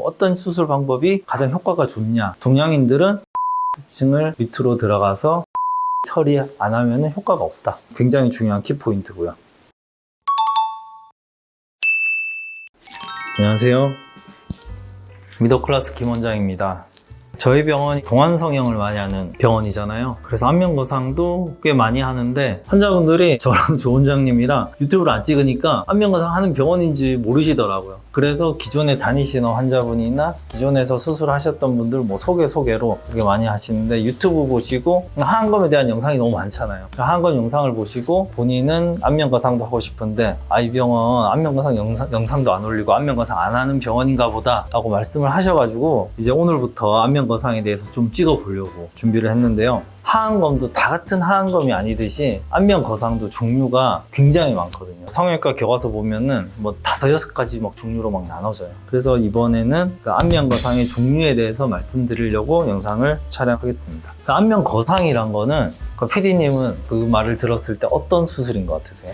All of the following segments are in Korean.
어떤 수술 방법이 가장 효과가 좋냐. 동양인들은 층을 밑으로 들어가서 처리 안 하면 효과가 없다. 굉장히 중요한 키포인트고요. 안녕하세요. 미더클래스 김원장입니다. 저희 병원이 동안 성형을 많이 하는 병원이잖아요. 그래서 안면거상도 꽤 많이 하는데 환자분들이 저랑 조 원장님이랑 유튜브를 안 찍으니까 안면거상 하는 병원인지 모르시더라고요. 그래서 기존에 다니시는 환자분이나 기존에서 수술하셨던 분들 뭐 소개로 그렇게 많이 하시는데 유튜브 보시고 하안검에 대한 영상이 너무 많잖아요. 하안검 영상을 보시고 본인은 안면거상도 하고 싶은데 이 병원 안면거상 영상도 안 올리고 안면거상 안 하는 병원인가 보다 라고 말씀을 하셔가지고 이제 오늘부터 안면거상에 대해서 좀 찍어보려고 준비를 했는데요. 하안검도 다 같은 하안검이 아니듯이 안면거상도 종류가 굉장히 많거든요. 성형외과 교과서 보면은 뭐 5-6가지 막 종류로 막 나눠져요. 그래서 이번에는 그 안면거상의 종류에 대해서 말씀드리려고 영상을 촬영하겠습니다. 그 안면거상이란 거는 그 PD님은 그 말을 들었을 때 어떤 수술인 것 같으세요?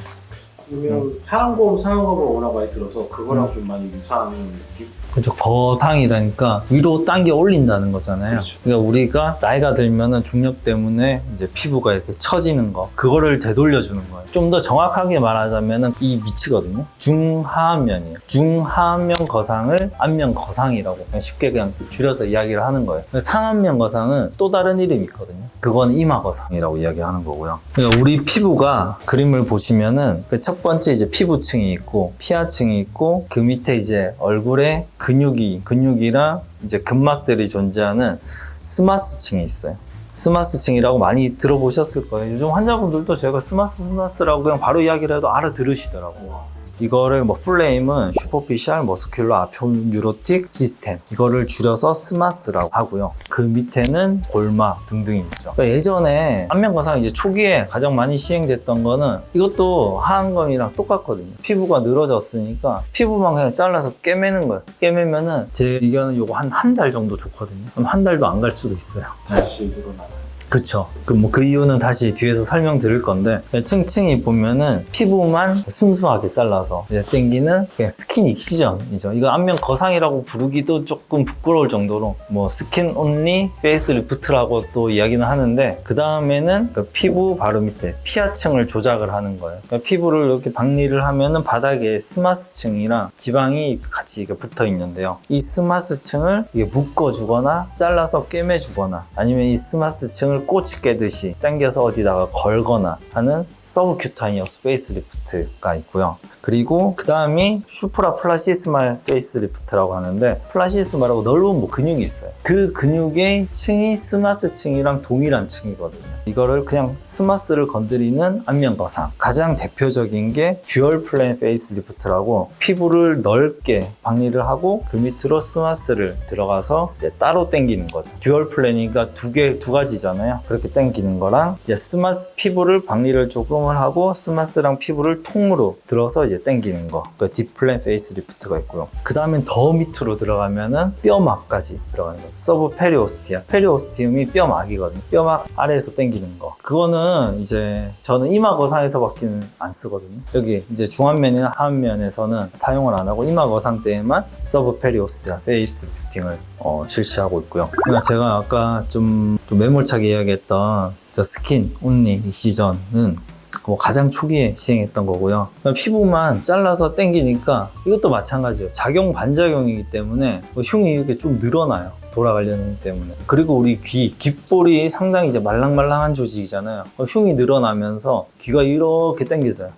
그러면 하안검, 상안검을 워낙 많이 들어서 그거랑 좀 많이 유사한 느낌? 그렇죠. 거상이라니까 위로 당겨 올린다는 거잖아요. 그렇죠. 그러니까 우리가 나이가 들면은 중력 때문에 이제 피부가 이렇게 처지는 거, 그거를 되돌려주는 거예요. 좀 더 정확하게 말하자면은 이 밑이거든요. 중하안면이에요. 중하안면 거상을 안면 거상이라고 그냥 쉽게 그냥 줄여서 이야기를 하는 거예요. 상안면 거상은 또 다른 이름이 있거든요. 그건 이마 거상이라고 이야기하는 거고요. 그러니까 우리 피부가 그림을 보시면은 그 첫 번째 이제 피부층이 있고 피하층이 있고 그 밑에 이제 얼굴에 근육이랑 이제 근막들이 존재하는 스마스층이 있어요. 스마스층이라고 많이 들어보셨을 거예요. 요즘 환자분들도 제가 스마스라고 그냥 바로 이야기를 해도 알아들으시더라고요. 이거를 뭐 풀네임은 슈퍼피셜 머스큘러 아포뉴로틱 시스템, 이거를 줄여서 스마스라고 하고요. 그 밑에는 골막 등등이 있죠. 그러니까 예전에 안면거상 이제 초기에 가장 많이 시행됐던 거는 이것도 하안검이랑 똑같거든요. 피부가 늘어졌으니까 피부만 그냥 잘라서 꿰매는 거예요. 꿰매면은 제 의견은 요거 한 달 정도 좋거든요. 그럼 한 달도 안 갈 수도 있어요. 다시 늘어나요. 그쵸. 그 이유는 다시 뒤에서 설명드릴 건데, 층층이 보면은 피부만 순수하게 잘라서 이제 땡기는 그냥 스킨 익시전이죠. 이거 안면 거상이라고 부르기도 조금 부끄러울 정도로 뭐 스킨 온리 페이스 리프트라고 또 이야기는 하는데, 그 다음에는 그 피부 바로 밑에 피하층을 조작을 하는 거예요. 그러니까 피부를 이렇게 박리를 하면은 바닥에 스마스층이랑 지방이 같이 붙어 있는데요. 이 스마스층을 묶어주거나 잘라서 꿰매주거나 아니면 이 스마스층을 꼬치 깨듯이 당겨서 어디다가 걸거나 하는 서브큐타니어스 페이스리프트가 있고요. 그리고 그 다음이 슈프라 플라시스말 페이스리프트라고 하는데, 플라시스말하고 넓은 근육이 있어요. 그 근육의 층이 스마스층이랑 동일한 층이거든요. 이거를 그냥 스마스를 건드리는 안면거상. 가장 대표적인 게 듀얼 플레인 페이스리프트라고 피부를 넓게 박리를 하고 그 밑으로 스마스를 들어가서 이제 따로 당기는 거죠. 듀얼 플레이니까 두 가지잖아요. 그렇게 당기는 거랑 이제 스마스 피부를 박리를 조금을 하고 스마스랑 피부를 통으로 들어서 이제 당기는 거. 그 딥플레인 페이스리프트가 있고요. 그 다음엔 더 밑으로 들어가면은 뼈막까지 들어가는 거예요. 서브 페리오스티움. 페리오스티움이 뼈막이거든요. 뼈막 아래에서 당기는 거. 그거는 이제 저는 이마 거상에서밖에 안 쓰거든요. 여기 이제 중안면이나 하안면에서는 사용을 안 하고 이마 거상 때에만 서브 페리오스티아 페이스리프팅을 실시하고 있고요. 제가 아까 좀 매몰차게 이야기했던 저 스킨 온리 시전은 가장 초기에 시행했던 거고요. 피부만 잘라서 당기니까 이것도 마찬가지예요. 작용 반작용이기 때문에 흉이 이렇게 좀 늘어나요. 돌아가려는 힘 때문에. 그리고 우리 귓볼이 상당히 이제 말랑말랑한 조직이잖아요. 흉이 늘어나면서 귀가 이렇게 당겨져요.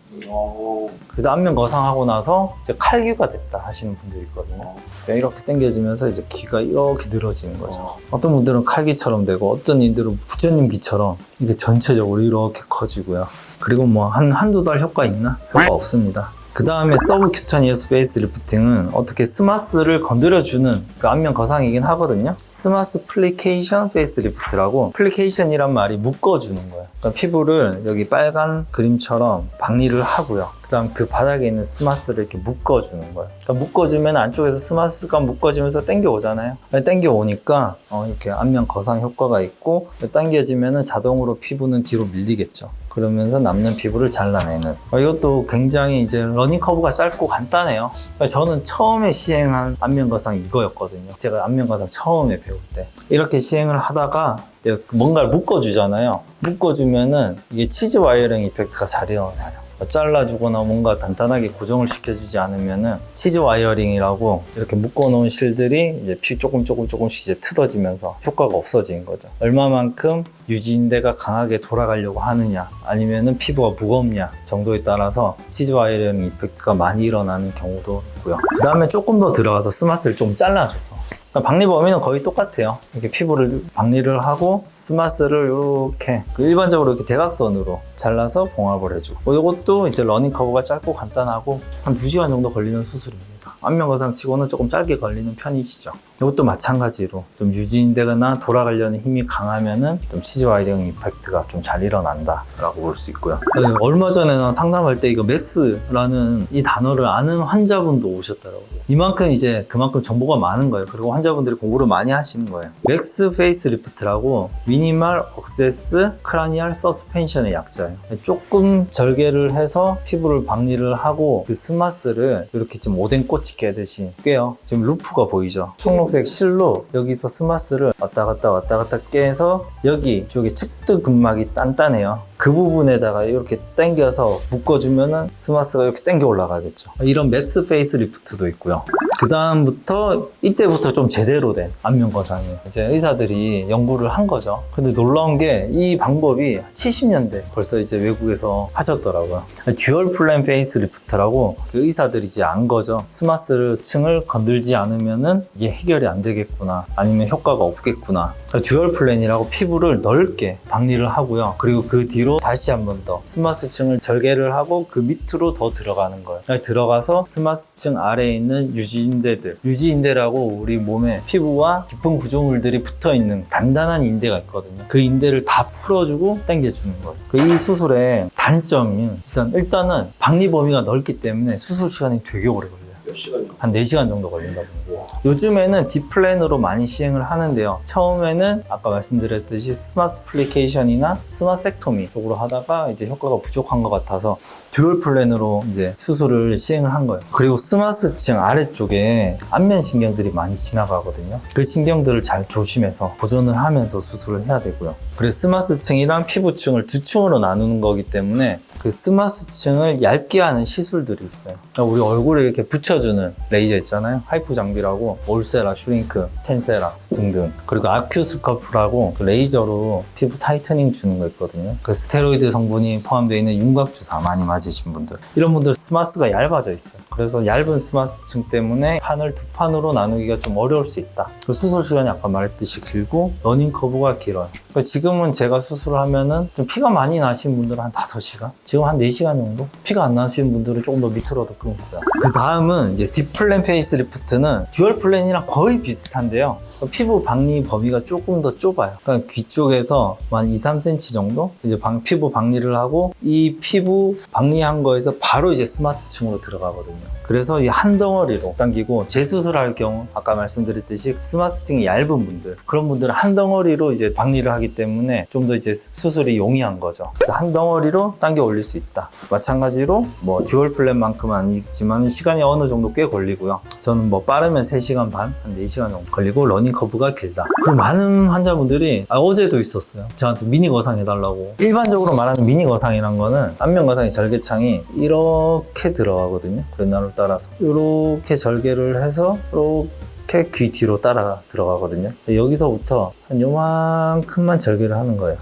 그래서 안면 거상하고 나서 이제 칼귀가 됐다 하시는 분들이 있거든요. 그러니까 이렇게 당겨지면서 이제 귀가 이렇게 늘어지는 거죠. 어떤 분들은 칼귀처럼 되고 어떤 이들은 부처님 귀처럼 이제 전체적으로 이렇게 커지고요. 그리고 뭐 한두 달 효과 있나? 효과 없습니다. 그 다음에 서브큐타니어스 페이스 리프팅은 어떻게 스마스를 건드려주는 그 안면 거상이긴 하거든요. 스마스 플리케이션 페이스 리프트라고, 플리케이션이란 말이 묶어주는 거예요. 그러니까 피부를 여기 빨간 그림처럼 박리를 하고요. 그 다음 그 바닥에 있는 스마스를 이렇게 묶어주는 거예요. 그러니까 묶어주면 안쪽에서 스마스가 묶어지면서 당겨오잖아요. 당겨오니까 이렇게 안면 거상 효과가 있고, 당겨지면 자동으로 피부는 뒤로 밀리겠죠. 그러면서 남는 피부를 잘라내는. 이것도 굉장히 이제 러닝 커브가 짧고 간단해요. 저는 처음에 시행한 안면 거상이 이거였거든요. 제가 안면 거상 처음에 배울 때 이렇게 시행을 하다가 이제 뭔가를 묶어주잖아요. 묶어주면은 이게 치즈 와이어링 이펙트가 잘 일어나요. 잘라주거나 뭔가 단단하게 고정을 시켜주지 않으면은 치즈 와이어링이라고 이렇게 묶어놓은 실들이 이제 피 조금씩 이제 트어지면서 효과가 없어진 거죠. 얼마만큼 유지인대가 강하게 돌아가려고 하느냐 아니면은 피부가 무겁냐 정도에 따라서 치즈 와이어링 이펙트가 많이 일어나는 경우도 있고요. 그 다음에 조금 더 들어가서 스마스를 좀 잘라줘서 박리 범위는 거의 똑같아요. 이렇게 피부를 박리를 하고 스마스를 이렇게 일반적으로 이렇게 대각선으로 잘라서 봉합을 해주고 이것도 이제 러닝 커브가 짧고 간단하고 한 2시간 정도 걸리는 수술입니다. 안면 거상 치고는 조금 짧게 걸리는 편이시죠. 이것도 마찬가지로 좀 유지인대나 돌아가려는 힘이 강하면은 좀 치즈 와이어링 이펙트가 좀 잘 일어난다 라고 볼 수 있고요. 얼마 전에는 상담할 때 이거 맥스라는 이 단어를 아는 환자분도 오셨더라고요. 이만큼 이제 그만큼 정보가 많은 거예요. 그리고 환자분들이 공부를 많이 하시는 거예요. 맥스 페이스 리프트라고 미니멀 억세스 크라니얼 서스펜션의 약자예요. 조금 절개를 해서 피부를 박리를 하고 그 스마스를 이렇게 좀 오뎅 꼬치 깨듯이 꿰요. 지금 루프가 보이죠? 청록색 실로 여기서 스마스를 왔다 갔다 깨서 여기 쪽에 측두 근막이 단단해요. 그 부분에다가 이렇게 당겨서 묶어주면은 스마스가 이렇게 당겨 올라가겠죠. 이런 맥스 페이스 리프트도 있고요. 그 다음부터 이때부터 좀 제대로 된 안면 거상이에요. 이제 의사들이 연구를 한 거죠. 근데 놀라운 게 이 방법이 70년대 벌써 이제 외국에서 하셨더라고요. 듀얼 플랜 페이스 리프트라고 그 의사들이 이제 안 거죠. 스마스 층을 건들지 않으면은 이게 해결이 안 되겠구나. 아니면 효과가 없겠구나. 듀얼 플랜이라고 피부를 넓게 박리를 하고요. 그리고 그 뒤로 다시 한 번 더 스마스층을 절개를 하고 그 밑으로 더 들어가는 거예요. 들어가서 스마스층 아래에 있는 유지인대라고 우리 몸에 피부와 깊은 구조물들이 붙어있는 단단한 인대가 있거든요. 그 인대를 다 풀어주고 당겨주는 거예요. 이 수술의 단점인 일단은 박리 범위가 넓기 때문에 수술 시간이 되게 오래 걸려요. 몇 시간 정도? 한 4시간 정도 걸린다고 합니다. 요즘에는 딥플랜으로 많이 시행을 하는데요. 처음에는 아까 말씀드렸듯이 스마스플리케이션이나 스마섹토미 쪽으로 하다가 이제 효과가 부족한 것 같아서 듀얼 플랜으로 이제 수술을 시행을 한 거예요. 그리고 스마스층 아래쪽에 안면 신경들이 많이 지나가거든요. 그 신경들을 잘 조심해서 보존을 하면서 수술을 해야 되고요. 그래서 스마스층이랑 피부층을 두 층으로 나누는 거기 때문에 그 스마스층을 얇게 하는 시술들이 있어요. 그러니까 우리 얼굴에 이렇게 붙여주는 레이저 있잖아요. 하이프 장비라고 올세라, 슈링크, 텐세라 등등. 그리고 아큐스커프라고 그 레이저로 피부 타이트닝 주는 거 있거든요. 그 스테로이드 성분이 포함되어 있는 윤곽 주사 많이 맞으신 분들, 이런 분들 스마스가 얇아져 있어요. 그래서 얇은 스마스층 때문에 판을 두 판으로 나누기가 좀 어려울 수 있다. 그 수술 시간이 아까 말했듯이 길고 러닝 커브가 길어요. 그러니까 지금은 제가 수술을 하면은 좀 피가 많이 나신 분들은 한 5시간, 지금 한 4시간 정도? 피가 안 나시는 분들은 조금 더 밑으로 더 끊고요. 그 다음은 이제 딥플랜 페이스 리프트는 듀얼 플랜이랑 거의 비슷한데요. 피부 박리 범위가 조금 더 좁아요. 그러니까 귀 쪽에서 한 2-3cm 정도 이제 피부 박리를 하고 이 피부 박리한 거에서 바로 이제 스마스층으로 들어가거든요. 그래서 이 한 덩어리로 당기고 재수술할 경우 아까 말씀드렸듯이 스마스층이 얇은 분들, 그런 분들은 한 덩어리로 이제 박리를 하기 때문에 좀 더 이제 수술이 용이한 거죠. 그래서 한 덩어리로 당겨 올릴 수 있다. 마찬가지로 뭐 듀얼 플랜만큼은 아니지만 시간이 어느 정도 꽤 걸리고요. 저는 뭐 빠르면 3시간 반, 한 4시간 정도 걸리고 러닝 커브가 길다. 그리고 많은 환자분들이 어제도 있었어요. 저한테 미니 거상 해달라고. 일반적으로 말하는 미니 거상이란 거는 안면 거상의 절개창이 이렇게 들어가거든요. 그날로 따라서 이렇게 절개를 해서 이렇게 귀 뒤로 따라 들어가거든요. 여기서부터 한 요만큼만 절개를 하는 거예요.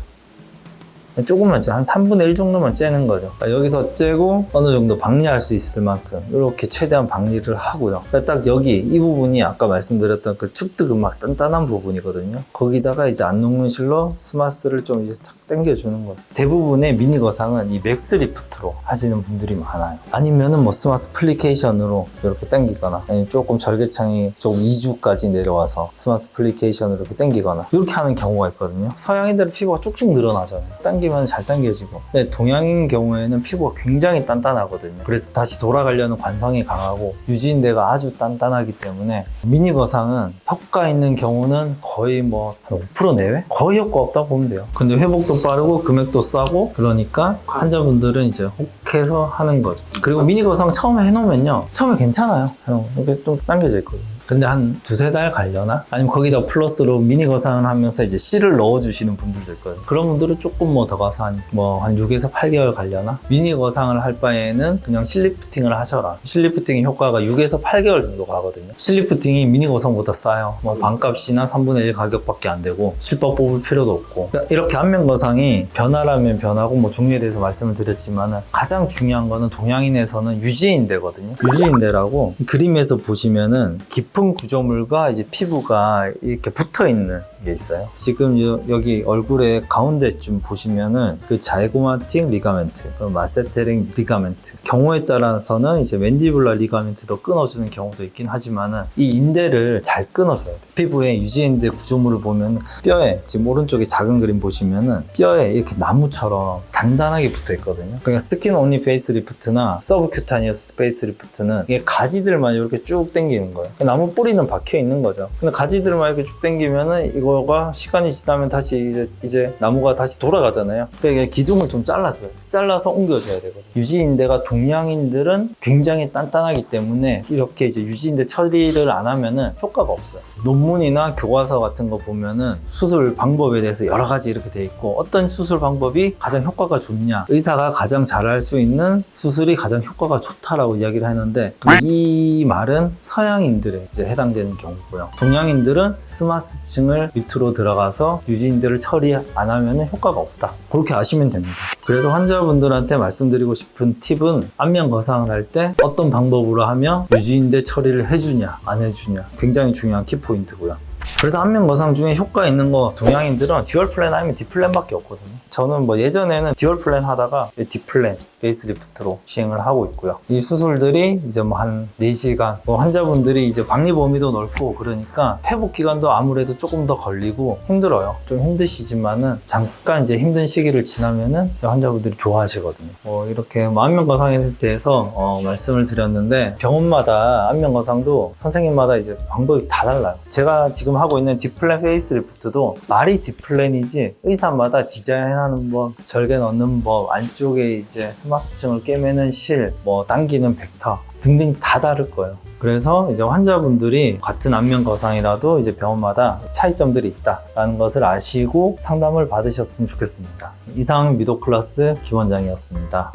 조금만 한 3분의 1 정도만 째는 거죠. 여기서 째고 어느 정도 박리할 수 있을 만큼 이렇게 최대한 박리를 하고요. 딱 여기 이 부분이 아까 말씀드렸던 그 측두근막 단단한 부분이거든요. 거기다가 이제 안녹눈실로 스마스를 좀 이제 탁 당겨주는 거예요. 대부분의 미니 거상은 이 맥스 리프트로 하시는 분들이 많아요. 아니면은 뭐 스마스 플리케이션으로 이렇게 당기거나, 아니면 조금 절개창이 조금 2주까지 내려와서 스마스 플리케이션으로 이렇게 당기거나 이렇게 하는 경우가 있거든요. 서양인들은 피부가 쭉쭉 늘어나잖아요. 당기면 당기면 잘 당겨지고, 근데 동양인 경우에는 피부가 굉장히 단단하거든요. 그래서 다시 돌아가려는 관성이 강하고 유지인대가 아주 단단하기 때문에 미니 거상은 효과 있는 경우는 거의 뭐 한 5% 내외? 거의 효과 없다고 보면 돼요. 근데 회복도 빠르고 금액도 싸고, 그러니까 환자분들은 이제 혹해서 하는 거죠. 그리고 미니 거상 처음에 해놓으면요, 처음에 괜찮아요. 이렇게 좀 당겨져 있거든요. 근데 한 두세 달 가려나? 아니면 거기다 플러스로 미니 거상을 하면서 이제 실을 넣어주시는 분들도 있거든요. 그런 분들은 조금 뭐 더 가서 한 6에서 8개월 가려나? 미니 거상을 할 바에는 그냥 실리프팅을 하셔라. 실리프팅의 효과가 6에서 8개월 정도 가거든요. 실리프팅이 미니 거상보다 싸요. 뭐 반값이나 3분의 1 가격밖에 안 되고 실밥 뽑을 필요도 없고. 그러니까 이렇게 안면 거상이 변화라면 변하고 뭐 종류에 대해서 말씀을 드렸지만은 가장 중요한 거는 동양인에서는 유지인대거든요. 유지인대라고 그림에서 보시면은 깊은 구조물과 이제 피부가 이렇게 붙어 있는 게 있어요. 지금 여기 얼굴의 가운데쯤 보시면은 그 자이고마틱 리가멘트, 마세테링 리가멘트, 경우에 따라서는 이제 맨디블라 리가멘트도 끊어주는 경우도 있긴 하지만은 이 인대를 잘 끊어줘야 돼요. 피부의 유지인대 구조물을 보면 뼈에, 지금 오른쪽에 작은 그림 보시면은 뼈에 이렇게 나무처럼 단단하게 붙어 있거든요. 그러니까 스킨 온리 페이스 리프트나 서브큐타니어스 페이스 리프트는 이게 가지들만 이렇게 쭉 당기는 거예요. 나무 뿌리는 박혀 있는 거죠. 근데 가지들만 이렇게 쭉 당기면은 이거가 시간이 지나면 다시 이제 나무가 다시 돌아가잖아요. 그러니까 기둥을 좀 잘라줘야 돼. 잘라서 옮겨줘야 되거든요. 유지인대가 동양인들은 굉장히 단단하기 때문에 이렇게 이제 유지인대 처리를 안 하면은 효과가 없어요. 논문이나 교과서 같은 거 보면은 수술 방법에 대해서 여러 가지 이렇게 돼 있고, 어떤 수술 방법이 가장 효과가 좋냐, 의사가 가장 잘할 수 있는 수술이 가장 효과가 좋다라고 이야기를 하는데, 이 말은 서양인들에 이제 해당되는 경우고요. 동양인들은 스마스층을 밑으로 들어가서 유지인대를 처리 안 하면 효과가 없다. 그렇게 아시면 됩니다. 그래서 환자분들한테 말씀드리고 싶은 팁은 안면 거상을 할 때 어떤 방법으로 하면 유지인대 처리를 해주냐 안 해주냐 굉장히 중요한 키포인트고요. 그래서 안면 거상 중에 효과 있는 거 동양인들은 듀얼 플랜 아니면 디플랜 밖에 없거든요. 저는 뭐 예전에는 듀얼 플랜 하다가 디플랜 베이스리프트로 시행을 하고 있고요. 이 수술들이 이제 뭐 한 4시간, 환자분들이 이제 박리 범위도 넓고 그러니까 회복 기간도 아무래도 조금 더 걸리고 힘들어요. 좀 힘드시지만은 잠깐 이제 힘든 시기를 지나면은 환자분들이 좋아하시거든요. 이렇게 뭐 안면 거상에 대해서 말씀을 드렸는데, 병원마다 안면 거상도 선생님마다 이제 방법이 다 달라요. 제가 지금 하고 있는 디플랜 페이스리프트도 말이 디플랜이지 의사마다 디자인하는 법, 절개 넣는 법, 안쪽에 이제 스마스층을 꿰매는 실, 뭐 당기는 벡터 등등 다 다를 거예요. 그래서 이제 환자분들이 같은 안면 거상이라도 이제 병원마다 차이점들이 있다라는 것을 아시고 상담을 받으셨으면 좋겠습니다. 이상 미도클라스 김원장이었습니다.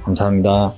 감사합니다.